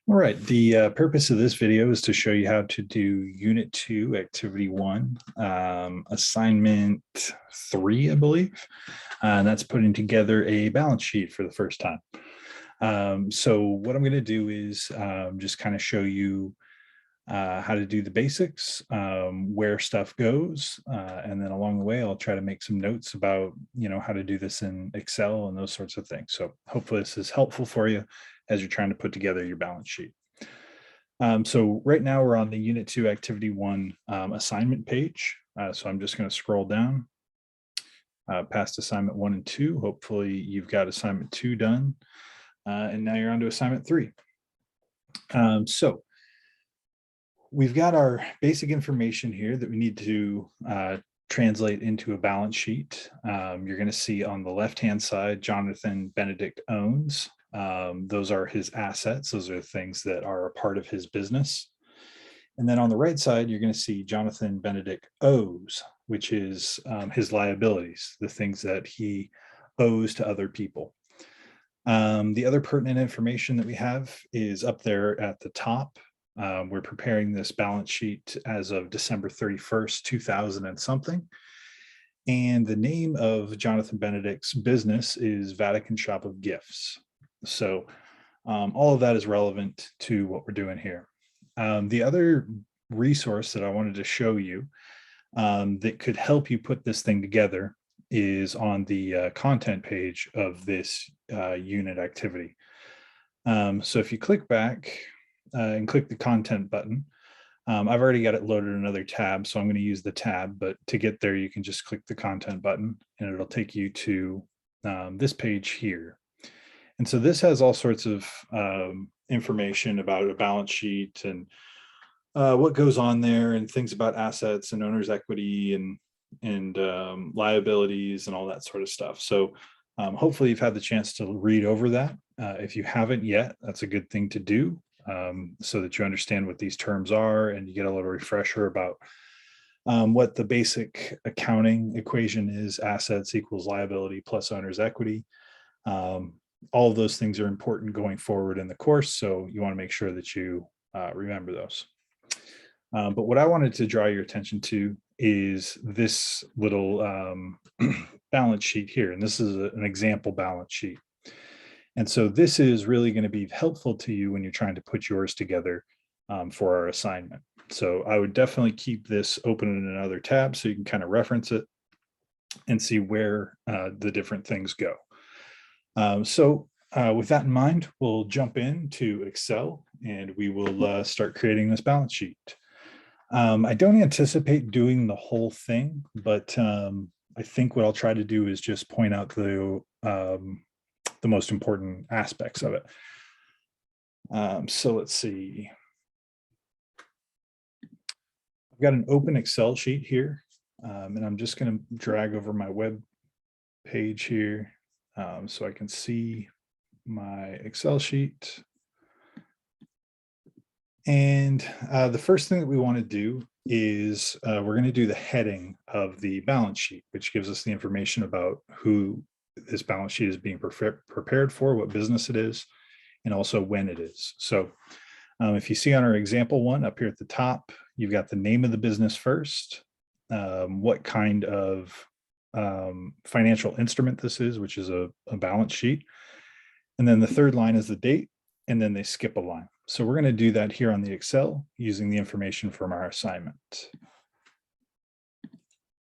All right, the purpose of this video is to show you how to do Unit 2, Activity 1, Assignment 3, I believe, and that's putting together a balance sheet for the first time. So what I'm going to do is just kind of show you how to do the basics, where stuff goes, and then along the way, I'll try to make some notes about, how to do this in Excel and those sorts of things. So hopefully this is helpful for you as you're trying to put together your balance sheet. So right now we're on the Unit 2 Activity 1 assignment page. So I'm just going to scroll down past Assignment 1 and 2. Hopefully you've got Assignment 2 done. And now you're on to Assignment 3. So we've got our basic information here that we need to translate into a balance sheet. You're going to see on the left-hand side, Jonathan Benedict owns. Those are his assets. Those are things that are a part of his business. And then on the right side, you're going to see Jonathan Benedict owes, which is his liabilities, the things that he owes to other people. The other pertinent information that we have is up there at the top. We're preparing this balance sheet as of December 31st, 2000 and something. And the name of Jonathan Benedict's business is Vatican Shop of Gifts. So all of that is relevant to what we're doing here. The other resource that I wanted to show you that could help you put this thing together is on the content page of this unit activity. So if you click back and click the content button, I've already got it loaded in another tab, so I'm going to use the tab, but to get there, you can just click the content button and it'll take you to this page here. And so this has all sorts of information about a balance sheet and what goes on there and things about assets and owner's equity and liabilities and all that sort of stuff. So hopefully you've had the chance to read over that. If you haven't yet, that's a good thing to do so that you understand what these terms are and you get a little refresher about what the basic accounting equation is: assets equals liability plus owner's equity. All of those things are important going forward in the course, so you want to make sure that you remember those. But what I wanted to draw your attention to is this little balance sheet here, and this is an example balance sheet. And so this is really going to be helpful to you when you're trying to put yours together for our assignment. So I would definitely keep this open in another tab so you can kind of reference it and see where the different things go. So with that in mind, we'll jump into Excel and we will start creating this balance sheet. I don't anticipate doing the whole thing, but I think what I'll try to do is just point out the most important aspects of it. So let's see. I've got an open Excel sheet here, and I'm just going to drag over my web page here so I can see my Excel sheet. And the first thing that we want to do is we're going to do the heading of the balance sheet, which gives us the information about who this balance sheet is being prepared for, what business it is, and also when it is. So if you see on our example one up here at the top, you've got the name of the business first, what kind of financial instrument this is, which is a balance sheet. And then the third line is the date, and then they skip a line. So we're going to do that here on the Excel using the information from our assignment.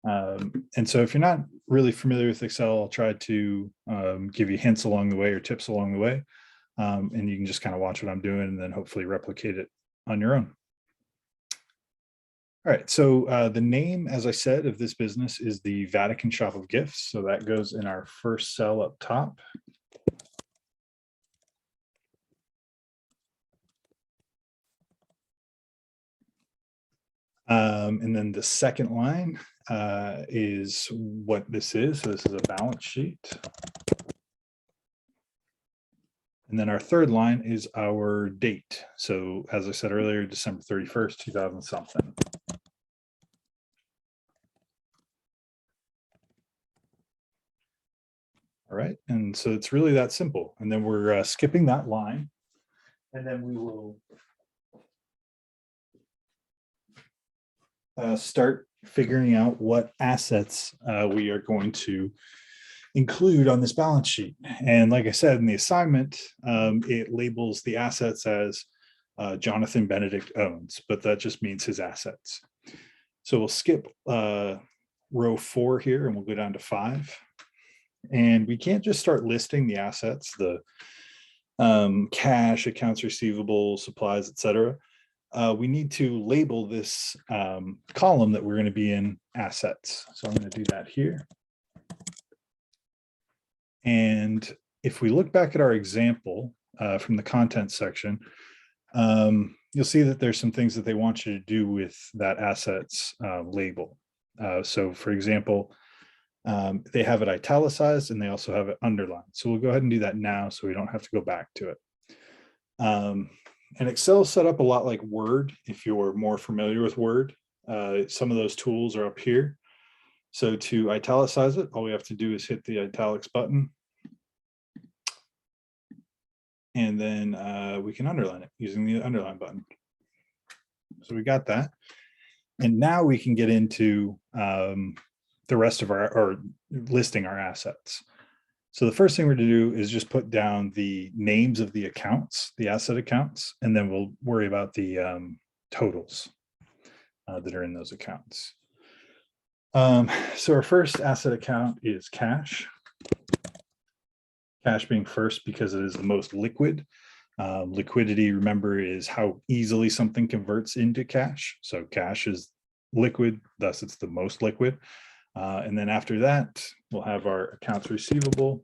And so if you're not really familiar with Excel, I'll try to give you hints along the way or tips along the way. And you can just kind of watch what I'm doing and then hopefully replicate it on your own. All right, so the name, as I said, of this business is the Vatican Shop of Gifts. So that goes in our first cell up top. And then the second line is what this is. So this is a balance sheet. And then our third line is our date. So as I said earlier, December 31st, 2000 something. All right, and so it's really that simple. And then we're skipping that line. And then we will start figuring out what assets we are going to include on this balance sheet. And like I said, in the assignment, it labels the assets as Jonathan Benedict owns, but that just means his assets. So we'll skip row 4 here and we'll go down to 5. And we can't just start listing the assets, the cash, accounts receivable, supplies, etc. We need to label this column that we're going to be in assets. So I'm going to do that here. And if we look back at our example from the content section, you'll see that there's some things that they want you to do with that assets label. So for example, they have it italicized and they also have it underlined. So we'll go ahead and do that now so we don't have to go back to it. And Excel is set up a lot like Word. If you're more familiar with Word, some of those tools are up here. So to italicize it, all we have to do is hit the italics button. And then we can underline it using the underline button. So we got that. And now we can get into the rest of our, or listing our assets. So the first thing we're going to do is just put down the names of the accounts, the asset accounts, and then we'll worry about the totals that are in those accounts. So our first asset account is cash. Cash being first because it is the most liquid. Liquidity, remember, is how easily something converts into cash. So cash is liquid, thus it's the most liquid. And then after that, we'll have our accounts receivable.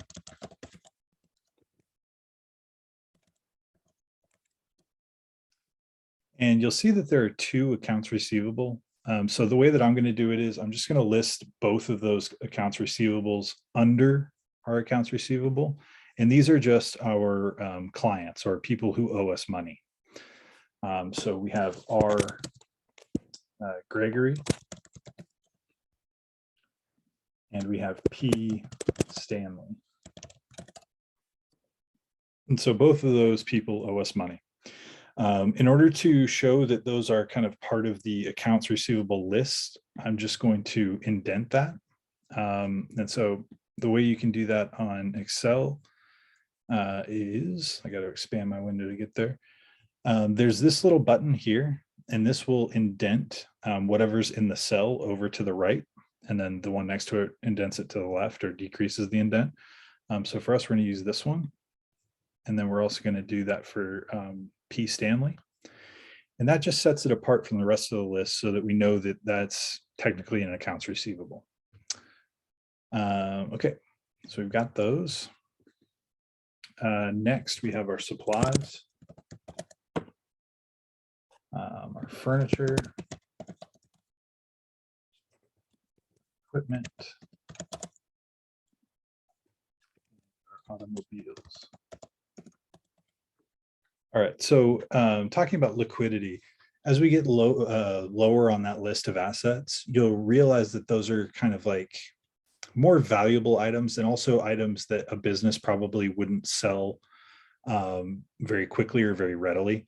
And you'll see that there are 2 accounts receivable. So the way that I'm going to do it is I'm just going to list both of those accounts receivables under our accounts receivable. And these are just our clients or people who owe us money. So we have R. Gregory. And we have P. Stanley. And so both of those people owe us money. In order to show that those are kind of part of the accounts receivable list, I'm just going to indent that. And so the way you can do that on Excel is, I got to expand my window to get there. There's this little button here, and this will indent whatever's in the cell over to the right. And then the one next to it indents it to the left or decreases the indent. So for us, we're going to use this one. And then we're also going to do that for P. Stanley. And that just sets it apart from the rest of the list so that we know that that's technically an accounts receivable. Okay, so we've got those. Next, we have our supplies, our furniture, equipment, our automobiles. All right, so talking about liquidity, as we get lower on that list of assets, you'll realize that those are kind of like more valuable items and also items that a business probably wouldn't sell very quickly or very readily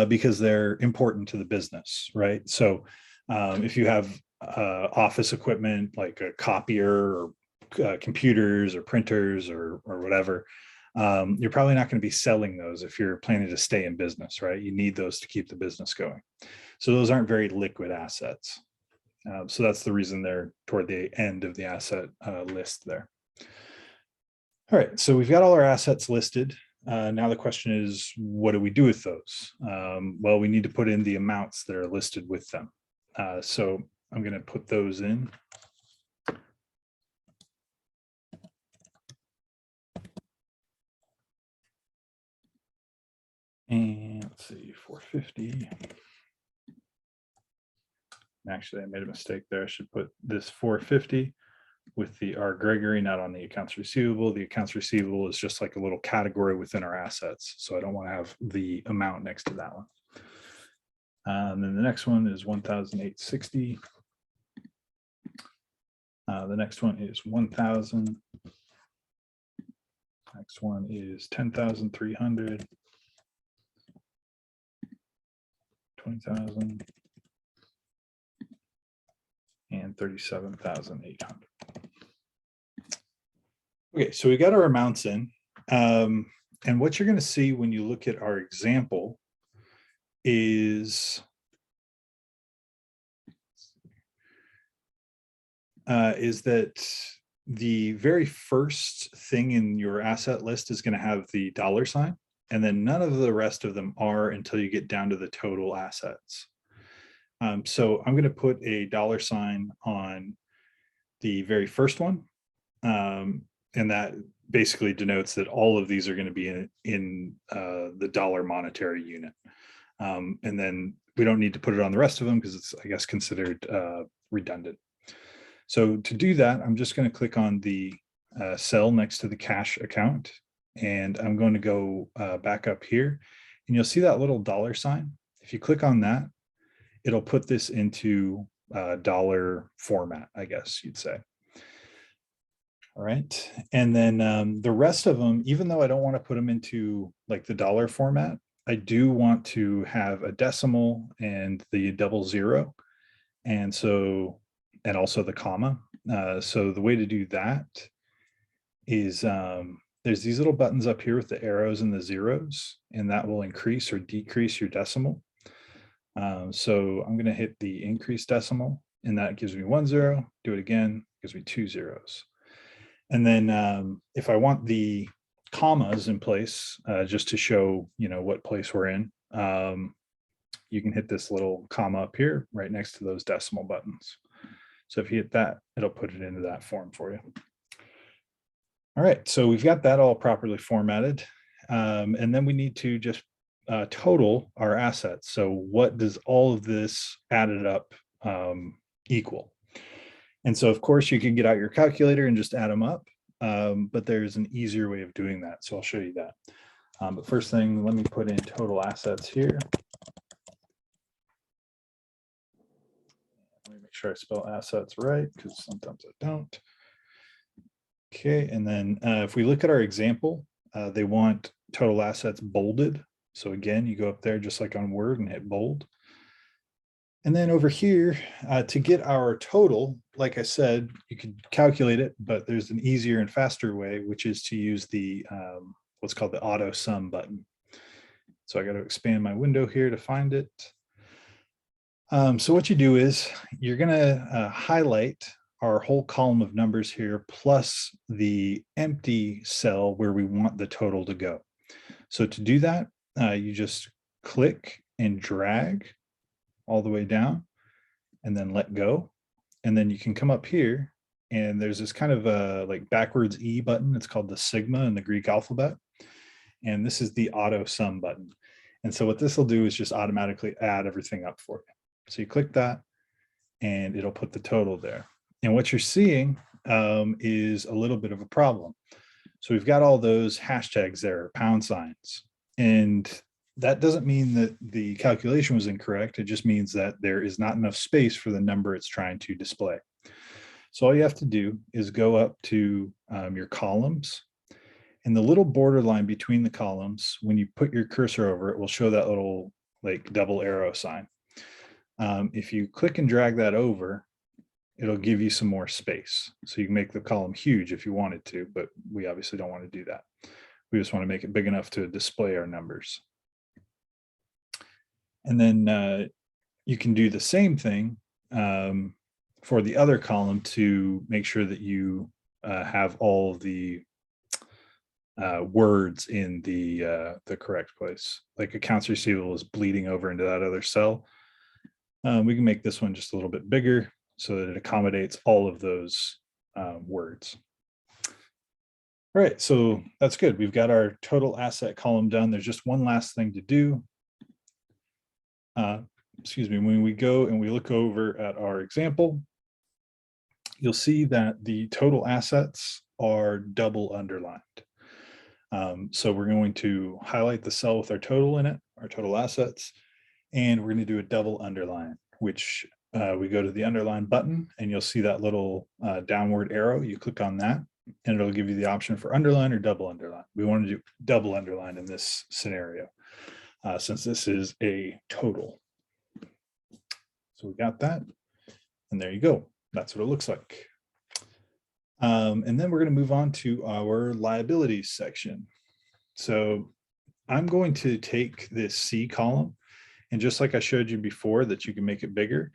because they're important to the business, right? So if you have office equipment like a copier or computers or printers or whatever, you're probably not going to be selling those if you're planning to stay in business, right? You need those to keep the business going. So those aren't very liquid assets. So that's the reason they're toward the end of the asset list there. All right, so we've got all our assets listed. Now the question is, what do we do with those? Well, we need to put in the amounts that are listed with them. So I'm going to put those in. And let's see, 450. Actually, I made a mistake there. I should put this 450 with the R. Gregory, not on the accounts receivable. The accounts receivable is just like a little category within our assets. So I don't want to have the amount next to that one. And then the next one is 1,860. The next one is 1,000. Next one is 10,300. 20,000 and 37,800. Okay, so we got our amounts in. And what you're going to see when you look at our example is that the very first thing in your asset list is going to have the $sign, and then none of the rest of them are until you get down to the total assets. So I'm going to put a $sign on the very first one, and that basically denotes that all of these are going to be in the dollar monetary unit. And then we don't need to put it on the rest of them because it's, I guess, considered redundant. So to do that, I'm just going to click on the cell next to the cash account, and I'm going to go back up here, and you'll see that little $sign. If you click on that, it'll put this into dollar format, I guess you'd say. All right, and then the rest of them, even though I don't want to put them into like the dollar format, I do want to have a decimal and the 00, and so, and also the comma. So the way to do that is there's these little buttons up here with the arrows and the zeros, and that will increase or decrease your decimal. So I'm going to hit the increase decimal, and that gives me 1 0. Do it again, gives me 2 zeros. And then if I want the commas in place, just to show, you know, what place we're in, you can hit this little comma up here right next to those decimal buttons. So if you hit that, it'll put it into that form for you. All right, so we've got that all properly formatted. And then we need to just total our assets. So what does all of this added up equal? And so, of course, you can get out your calculator and just add them up, but there's an easier way of doing that. So I'll show you that. But first thing, let me put in total assets here. Let me make sure I spell assets right, because sometimes I don't. Okay, and then if we look at our example, they want total assets bolded. So again, you go up there just like on Word and hit bold. And then over here, to get our total, like I said, you could calculate it, but there's an easier and faster way, which is to use the what's called the auto sum button. So I got to expand my window here to find it. So what you do is you're going to highlight our whole column of numbers here, plus the empty cell where we want the total to go. So to do that, you just click and drag all the way down and then let go. And then you can come up here and there's this kind of a like backwards E button. It's called the sigma in the Greek alphabet. And this is the auto sum button. And so what this will do is just automatically add everything up for you. So you click that and it'll put the total there. And what you're seeing is a little bit of a problem. So we've got all those hashtags there, pound signs, and that doesn't mean that the calculation was incorrect. It just means that there is not enough space for the number it's trying to display. So all you have to do is go up to your columns, and the little border line between the columns, when you put your cursor over it, will show that little like double arrow sign. If you click and drag that over, it'll give you some more space. So you can make the column huge if you wanted to, but we obviously don't want to do that. We just want to make it big enough to display our numbers. And then you can do the same thing for the other column to make sure that you have all the words in the correct place. Like accounts receivable is bleeding over into that other cell. We can make this one just a little bit bigger so that it accommodates all of those words. All right, so that's good. We've got our total asset column done. There's just one last thing to do. Excuse me, when we go and we look over at our example, you'll see that the total assets are double underlined. So we're going to highlight the cell with our total in it, our total assets, and we're going to do a double underline, which we go to the underline button and you'll see that little downward arrow. You click on that and it'll give you the option for underline or double underline. We want to do double underline in this scenario since this is a total. So we got that, and there you go. That's what it looks like. And then we're going to move on to our liabilities section. So I'm going to take this C column, and just like I showed you before that you can make it bigger,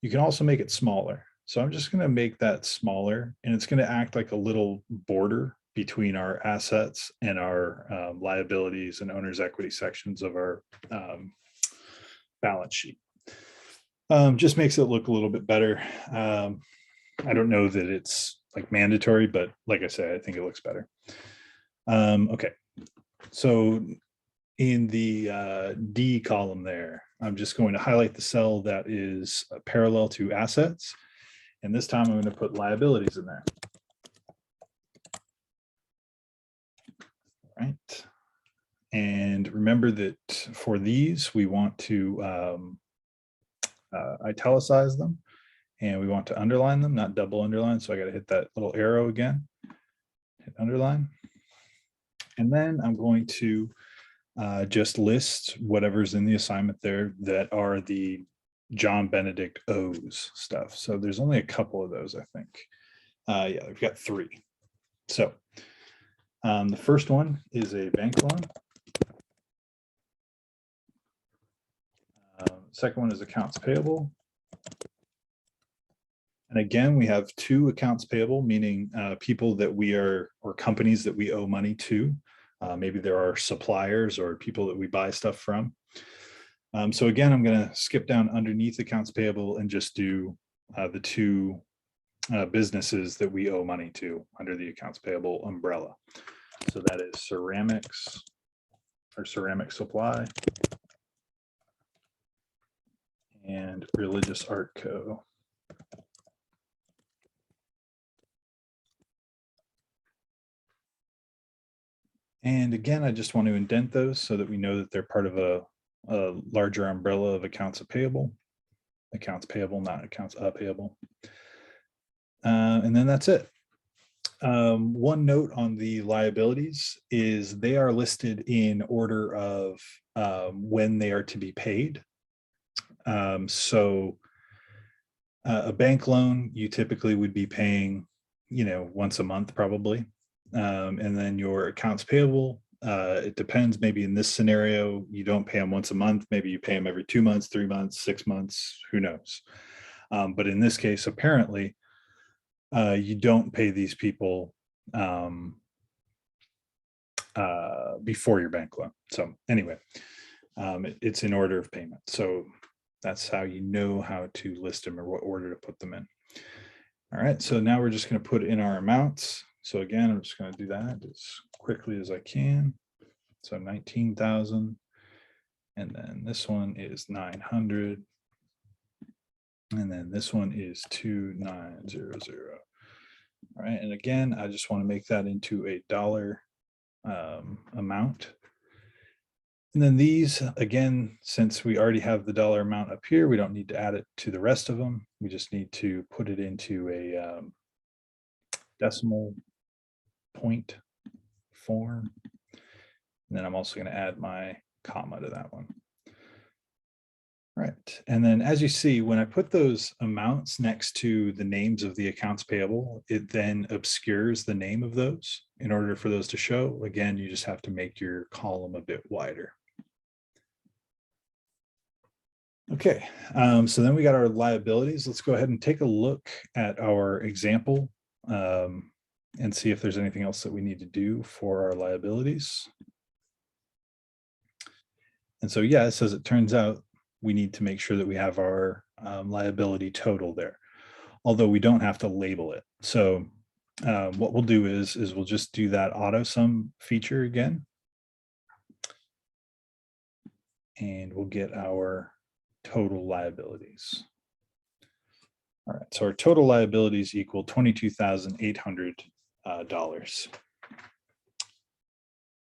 you can also make it smaller. So I'm just going to make that smaller, and it's going to act like a little border between our assets and our liabilities and owner's equity sections of our balance sheet. Just makes it look a little bit better. I don't know that it's like mandatory, but like I said, I think it looks better. Okay, so in the D column there, I'm just going to highlight the cell that is parallel to assets. And this time I'm going to put liabilities in there. Right. And remember that for these, we want to italicize them, and we want to underline them, not double underline. So I got to hit that little arrow again, hit underline. And then I'm going to just list whatever's in the assignment there that are the John Benedict O's stuff. So there's only a couple of those, I think. Yeah, we've got 3. So the first one is a bank loan. Second one is accounts payable. And again, we have 2 accounts payable, meaning people that we are, or companies that we owe money to. Maybe there are suppliers or people that we buy stuff from. So again, I'm going to skip down underneath accounts payable and just do the 2 businesses that we owe money to under the accounts payable umbrella. So that is ceramics or ceramic supply and Religious Art Co. And again, I just want to indent those so that we know that they're part of a larger umbrella of accounts payable, not accounts payable. And then that's it. One note on the liabilities is they are listed in order of when they are to be paid. So a bank loan, you typically would be paying, once a month probably. And then your accounts payable, it depends. Maybe in this scenario, you don't pay them once a month. Maybe you pay them every 2 months, 3 months, 6 months, who knows? But in this case, apparently, you don't pay these people before your bank loan. So anyway, it's in order of payment. So that's how you know how to list them or what order to put them in. All right, so now we're just going to put in our amounts. So again, I'm just going to do that as quickly as I can. So 19,000, and then this one is 900, and then this one is 2900. All right, and again, I just want to make that into a dollar amount. And then these, again, since we already have the dollar amount up here, we don't need to add it to the rest of them. We just need to put it into a decimal point form. And then I'm also going to add my comma to that one. Right. And then as you see, when I put those amounts next to the names of the accounts payable, it then obscures the name of those. In order for those to show, again, you just have to make your column a bit wider. Okay, so then we got our liabilities. Let's go ahead and take a look at our example and see if there's anything else that we need to do for our liabilities. And so, yeah, it says it turns out we need to make sure that we have our liability total there, although we don't have to label it. So what we'll do is we'll just do that auto sum feature again. And we'll get our total liabilities. All right, so our total liabilities equal $22,800. All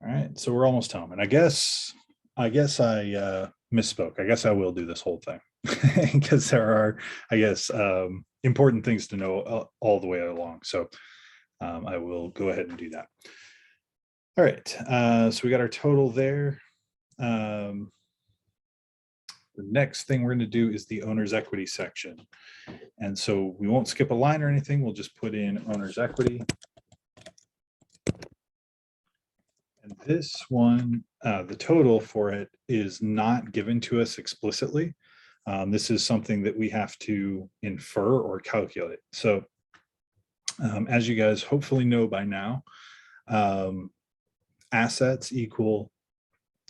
right, so we're almost home, and I guess I misspoke. I guess I will do this whole thing because there are, I guess, important things to know all the way along. So I will go ahead and do that. All right, so we got our total there. The next thing we're going to do is the owner's equity section. And so we won't skip a line or anything. We'll just put in owner's equity. And this one, the total for it is not given to us explicitly. This is something that we have to infer or calculate. So as you guys hopefully know by now, assets equal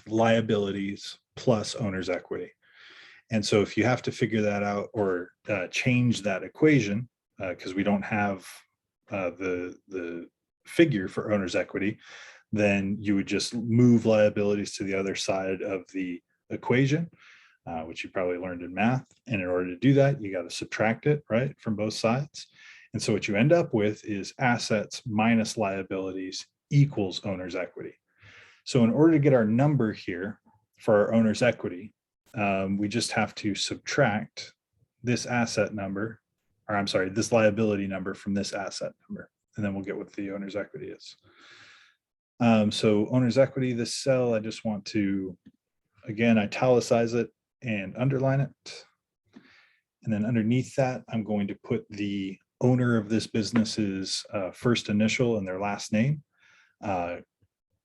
liabilities plus owner's equity. And so if you have to figure that out or change that equation, because we don't have the figure for owner's equity, then you would just move liabilities to the other side of the equation, which you probably learned in math. And in order to do that, you got to subtract it, right, from both sides. And so what you end up with is assets minus liabilities equals owner's equity. So in order to get our number here for our owner's equity, we just have to subtract this asset number, or I'm sorry, this liability number from this asset number, and then we'll get what the owner's equity is. So owner's equity, this cell, I just want to, again, italicize it and underline it. And then underneath that, I'm going to put the owner of this business's first initial and their last name,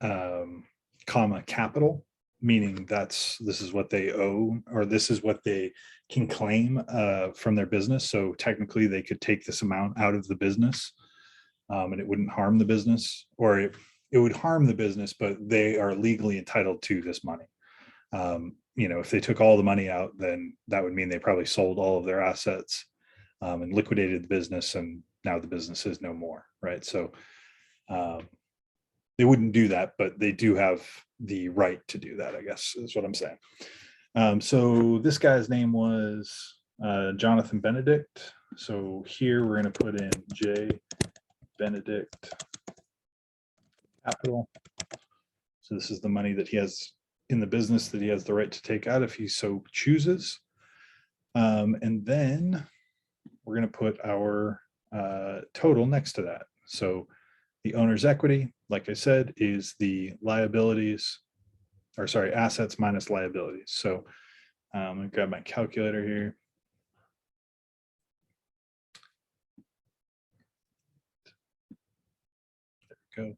comma, capital, meaning this is what they owe, or this is what they can claim from their business. So technically they could take this amount out of the business and it wouldn't harm the business, or it would harm the business, but they are legally entitled to this money. You know, if they took all the money out, then that would mean they probably sold all of their assets and liquidated the business, and now the business is no more, right? So they wouldn't do that, but they do have the right to do that, I guess, is what I'm saying. So this guy's name was Jonathan Benedict. So here we're going to put in J. Benedict Capital. So this is the money that he has in the business that he has the right to take out if he so chooses. And then we're going to put our total next to that. So the owner's equity, like I said, is the liabilities, or sorry, assets minus liabilities. So I'm going to grab my calculator here. There we go.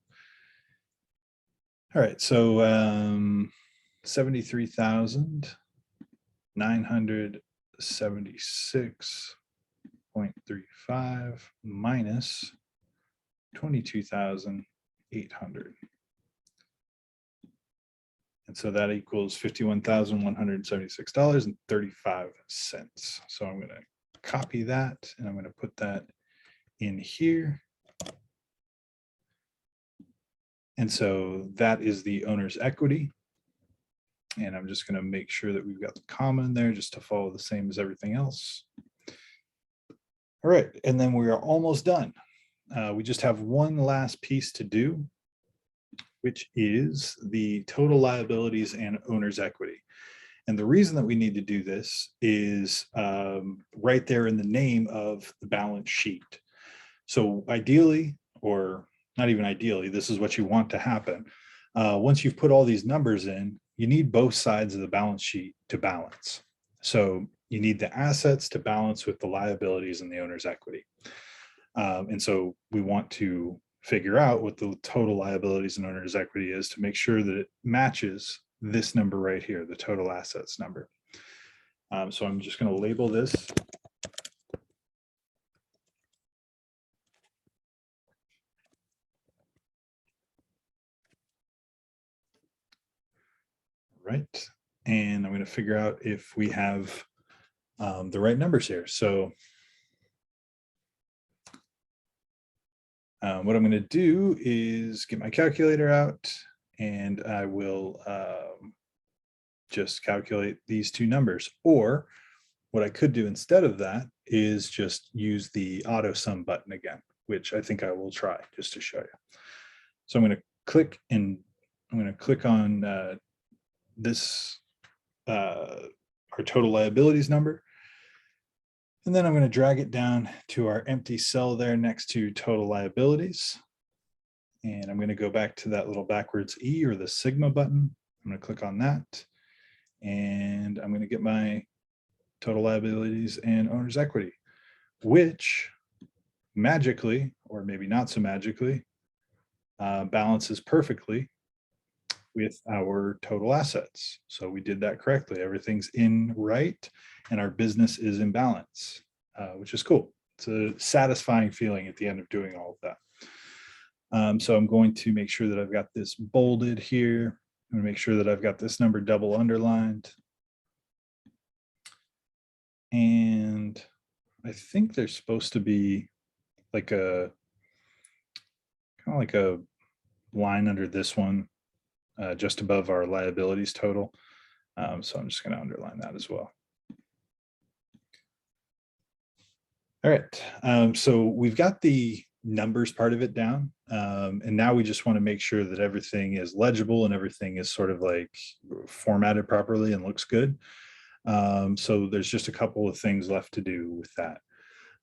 All right, so 73,976.35 minus 22,800. And so that equals $51,176.35. So I'm going to copy that and I'm going to put that in here. And so that is the owner's equity. And I'm just going to make sure that we've got the comma in there just to follow the same as everything else. All right, and then we are almost done. We just have one last piece to do, which is the total liabilities and owner's equity. And the reason that we need to do this is right there in the name of the balance sheet. So ideally, or not even ideally, this is what you want to happen. Once you've put all these numbers in, you need both sides of the balance sheet to balance. So you need the assets to balance with the liabilities and the owner's equity. And so we want to figure out what the total liabilities and owner's equity is to make sure that it matches this number right here, the total assets number. So I'm just going to label this. Right. And I'm going to figure out if we have the right numbers here. So what I'm going to do is get my calculator out and I will just calculate these two numbers. Or what I could do instead of that is just use the auto sum button again, which I think I will try just to show you. So I'm going to click and I'm going to click on this, our total liabilities number. And then I'm going to drag it down to our empty cell there next to total liabilities. And I'm going to go back to that little backwards E or the sigma button. I'm going to click on that. and I'm going to get my total liabilities and owner's equity, which magically, or maybe not so magically, balances perfectly with our total assets. So we did that correctly. Everything's in right, and our business is in balance, which is cool. It's a satisfying feeling at the end of doing all of that. So I'm going to make sure that I've got this bolded here. I'm going to make sure that I've got this number double underlined. And I think there's supposed to be like a kind of like a line under this one, just above our liabilities total. So I'm just going to underline that as well. All right, so we've got the numbers part of it down, and now we just want to make sure that everything is legible and everything is sort of like formatted properly and looks good. So there's just a couple of things left to do with that.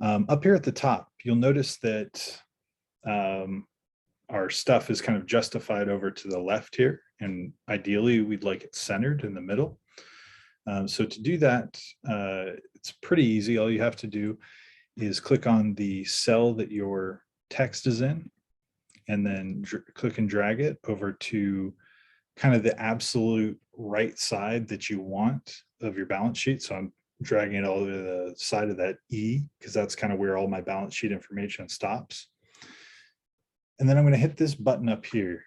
Up here at the top, you'll notice that our stuff is kind of justified over to the left here, and ideally we'd like it centered in the middle. So to do that, it's pretty easy. All you have to do is click on the cell that your text is in, and then click and drag it over to kind of the absolute right side that you want of your balance sheet. So I'm dragging it all to the side of that E, because that's kind of where all my balance sheet information stops. And then I'm going to hit this button up here,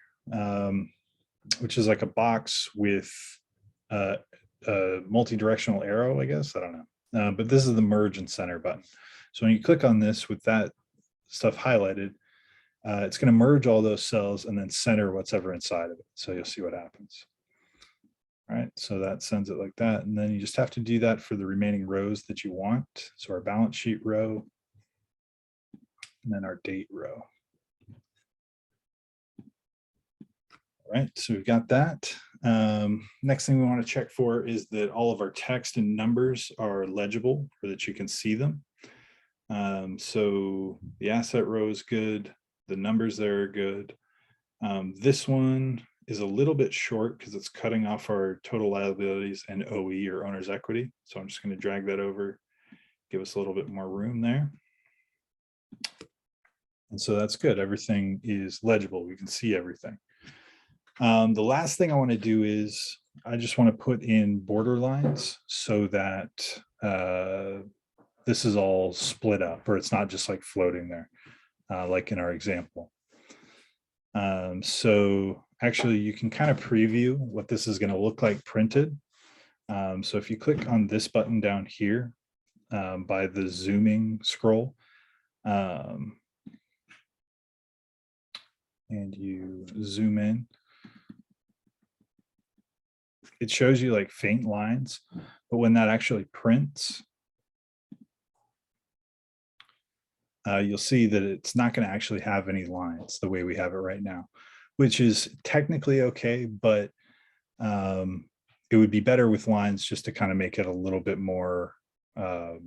which is like a box with a multi-directional arrow, I guess. I don't know. But this is the merge and center button. So when you click on this with that stuff highlighted, it's going to merge all those cells and then center what's ever inside of it. So you'll see what happens. All right, so that sends it like that. And then you just have to do that for the remaining rows that you want. So our balance sheet row, and then our date row. All right, so we've got that. Next thing we want to check for is that all of our text and numbers are legible, or that you can see them. So the asset row is good. The numbers there are good. This one is a little bit short because it's cutting off our total liabilities and OE, or owner's equity. So I'm just going to drag that over, give us a little bit more room there. And so that's good. Everything is legible. We can see everything. The last thing I want to do is I just want to put in border lines so that this is all split up, or it's not just like floating there, like in our example. So actually you can kind of preview what this is going to look like printed. So if you click on this button down here by the zooming scroll, and you zoom in, it shows you like faint lines, but when that actually prints, you'll see that it's not going to actually have any lines the way we have it right now, which is technically okay, but it would be better with lines just to kind of make it a little bit more, I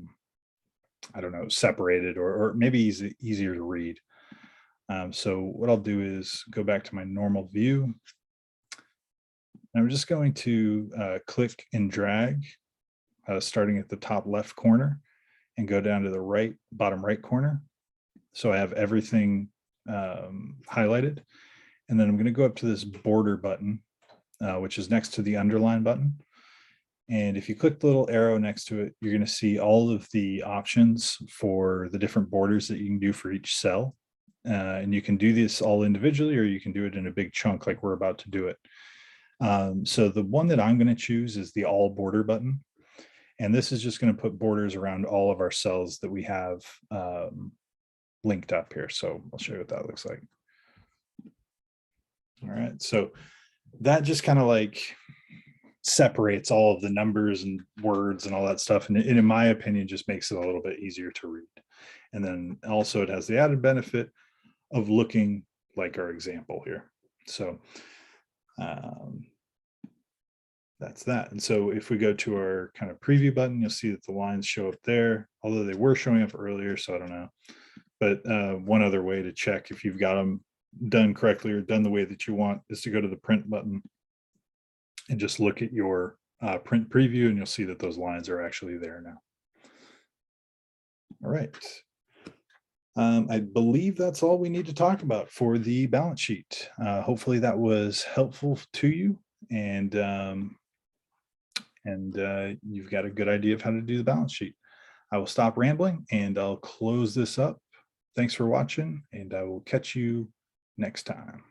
don't know, separated, or maybe easier to read. So what I'll do is go back to my normal view. And I'm just going to click and drag, starting at the top left corner, and go down to the bottom right corner. So I have everything highlighted. And then I'm going to go up to this border button, which is next to the underline button. And if you click the little arrow next to it, you're going to see all of the options for the different borders that you can do for each cell. And you can do this all individually, or you can do it in a big chunk like we're about to do it. So the one that I'm going to choose is the all border button. And this is just going to put borders around all of our cells that we have linked up here. So I'll show you what that looks like. All right, so that just kind of like separates all of the numbers and words and all that stuff. And in my opinion, just makes it a little bit easier to read. And then also it has the added benefit of looking like our example here. So that's that. And so if we go to our kind of preview button, you'll see that the lines show up there, although they were showing up earlier, so I don't know. But one other way to check if you've got them done correctly or done the way that you want is to go to the print button and just look at your print preview, and you'll see that those lines are actually there now. All right. I believe that's all we need to talk about for the balance sheet. Hopefully that was helpful to you, and you've got a good idea of how to do the balance sheet. I will stop rambling and I'll close this up. Thanks for watching, and I will catch you next time.